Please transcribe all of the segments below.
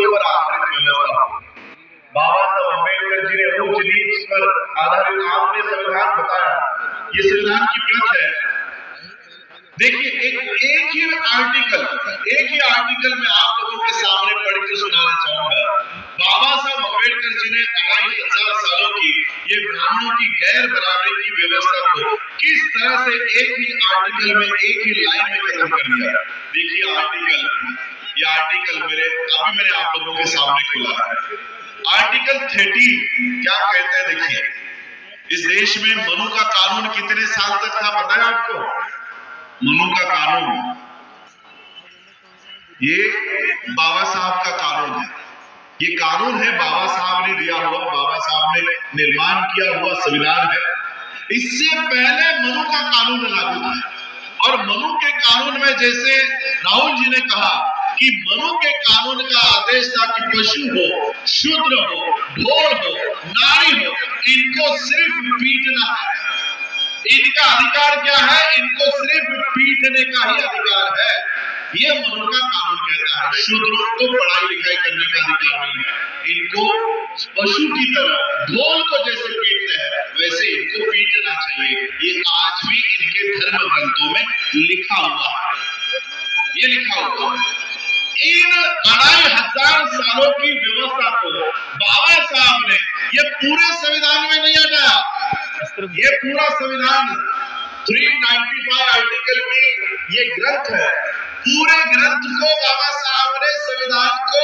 ऊपर आधारित व्यवस्था हो। बाबा साहब अम्बेडकर जी ने उच्च नीच पर आधारित आपने संविधान बताया, ये संविधान की प्रत है। देखिए एक ही आर्टिकल में आप लोगों के सामने पढ़ के सुनाना चाहूंगा। बाबा साहब अम्बेडकर जी ने 2500 सालों की ये ब्राह्मणों की गैर बराबरी की व्यवस्था को किस तरह से एक ही आर्टिकल में, एक ही लाइन में खत्म कर दिया। देखिए ये आर्टिकल मैंने आप लोगों के सामने खोला है। आर्टिकल 30 क्या कहते हैं? देखिए, इस देश में मनु का कानून कितने साल तक था पता है आपको? मनु का कानून ये बाबा साहब का कानून है। ये कानून है बाबा साहब ने दिया हुआ, बाबा साहब ने निर्माण किया हुआ संविधान है। इससे पहले मनु का कानून लागू था। और मनु के कानून में जैसे राहुल जी ने कहा कि मनु के कानून का आदेश था कि पशु हो, शूद्र हो, ढोल हो, नारी हो, इनको सिर्फ पीटना है। इनका अधिकार क्या है? इनको सिर्फ पीटने का ही अधिकार है। ये मनु का कानून कहता है। शूद्रों को पढ़ाई लिखाई करने का अधिकार नहीं है। इनको पशु की तरह ढोल को जैसे पीटते हैं वैसे इनको पीटना चाहिए। ये आज भी इनके धर्म ग्रंथों में लिखा हुआ है। ये लिखा हुआ है। इन 2500 सालों की व्यवस्था को बाबा साहब ने ये पूरे संविधान में नहीं हटाया। ये पूरा संविधान 395 आर्टिकल में ये ग्रंथ है। पूरे ग्रंथ को बाबा साहब ने संविधान को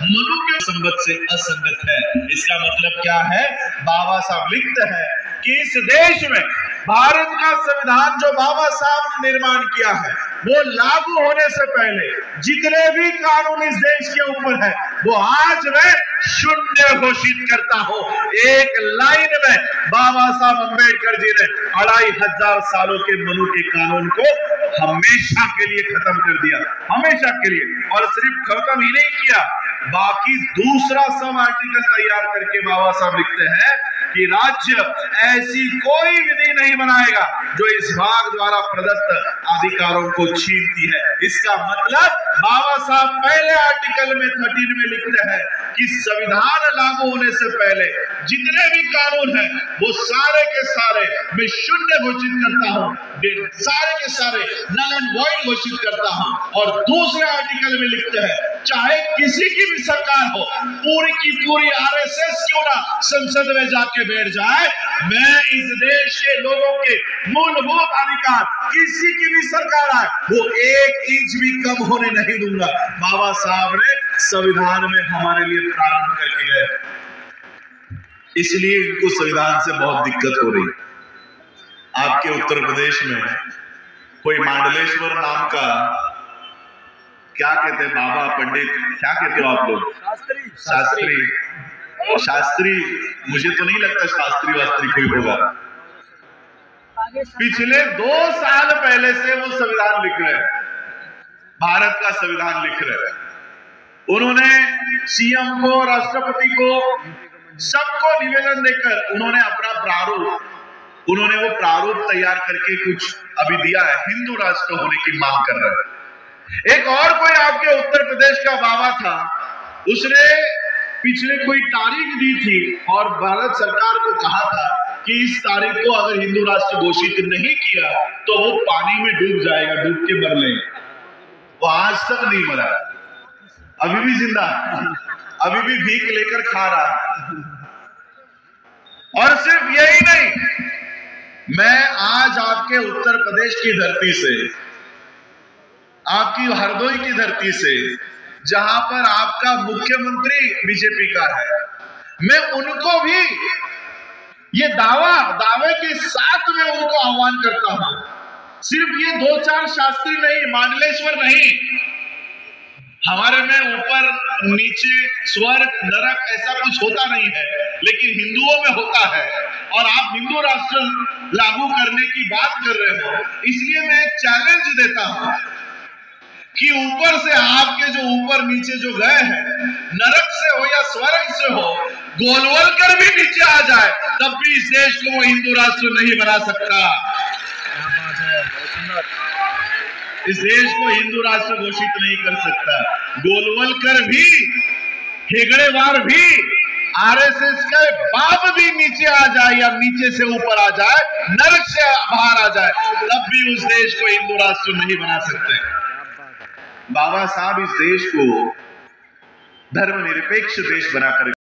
मनु के संगत से असंगत है। इसका मतलब क्या है? बाबा साहब लिखते हैं कि इस देश में भारत का संविधान जो बाबा साहब ने निर्माण किया है वो लागू होने से पहले जितने भी कानून इस देश के ऊपर है वो आज मैं शून्य घोषित करता हूं। एक लाइन में बाबा साहब अम्बेडकर जी ने 2500 सालों के मनु के कानून को हमेशा के लिए खत्म कर दिया, हमेशा के लिए। और सिर्फ खत्म ही नहीं किया, बाकी दूसरा सब आर्टिकल तैयार करके बाबा साहब लिखते हैं कि राज्य ऐसी कोई विधि नहीं बनाएगा जो इस भाग द्वारा प्रदत्त अधिकारों को छीनती है। इसका मतलब बाबा साहब पहले आर्टिकल में 13 में लिखते हैं कि संविधान लागू होने से पहले जितने भी कानून हैं वो सारे के सारे मैं शून्य घोषित करता हूं, सारे के सारे नल एंड वॉइड घोषित करता हूं। और दूसरे आर्टिकल में लिखते हैं चाहे किसी की भी सरकार हो, पूरी की पूरी आरएसएस क्यों ना संसद में जाके बैठ जाए, मैं इस देश के लोगों के मूलभूत अधिकार किसी की भी सरकार आए वो 1 इंच भी कम होने नहीं दूंगा। बाबा साहब ने संविधान में हमारे लिए प्रारंभ करके गए, इसलिए इनको संविधान से बहुत दिक्कत हो रही। आपके उत्तर प्रदेश में कोई मांडलेश्वर नाम का, क्या कहते हैं, बाबा पंडित, क्या कहते हो आप लोग? शास्त्री मुझे तो नहीं लगता शास्त्री वास्त्री कोई होगा। पिछले 2 साल पहले से वो संविधान लिख रहे हैं, भारत का संविधान लिख रहे हैं। उन्होंने सीएम को, राष्ट्रपति को, सबको निवेदन देकर उन्होंने अपना वो प्रारूप तैयार करके कुछ अभी दिया है। हिंदू राष्ट्र होने की मांग कर रहे हैं। एक और कोई आपके उत्तर प्रदेश का बाबा था, उसने पिछले कोई तारीख दी थी और भारत सरकार को कहा था कि इस तारीख को अगर हिंदू राष्ट्र घोषित नहीं किया तो वो पानी में डूब जाएगा, डूब के मर लेगा। वो आज तक नहीं मरा, अभी भी जिंदा, अभी भी भीख लेकर खा रहा। और सिर्फ यही नहीं, मैं आज आपके उत्तर प्रदेश की धरती से, आपकी हरदोई की धरती से, जहां पर आपका मुख्यमंत्री बीजेपी का है, मैं उनको भी ये दावे के साथ में उनको आह्वान करता हूं। सिर्फ ये 2-4 शास्त्री नहीं, मांडलेश्वर नहीं, हमारे में ऊपर नीचे स्वर्ग नरक ऐसा कुछ होता नहीं है, लेकिन हिंदुओं में होता है। और आप हिंदू राष्ट्र लागू करने की बात कर रहे हो, इसलिए मैं एक चैलेंज देता हूं कि ऊपर से आपके जो ऊपर नीचे जो गए हैं, नरक से हो या स्वर्ग से हो, गोलवल कर भी नीचे आ जाए तब भी इस देश को वो हिंदू राष्ट्र नहीं बना सकता। इस देश को हिंदू राष्ट्र घोषित नहीं कर सकता। गोलवलकर भी हेगड़ेवार भी, आरएसएस के बाप भी नीचे आ जाए या नीचे से ऊपर आ जाए, नरक से बाहर आ जाए, तब भी उस देश को हिंदू राष्ट्र नहीं बना सकते। बाबा साहब इस देश को धर्मनिरपेक्ष देश बनाकर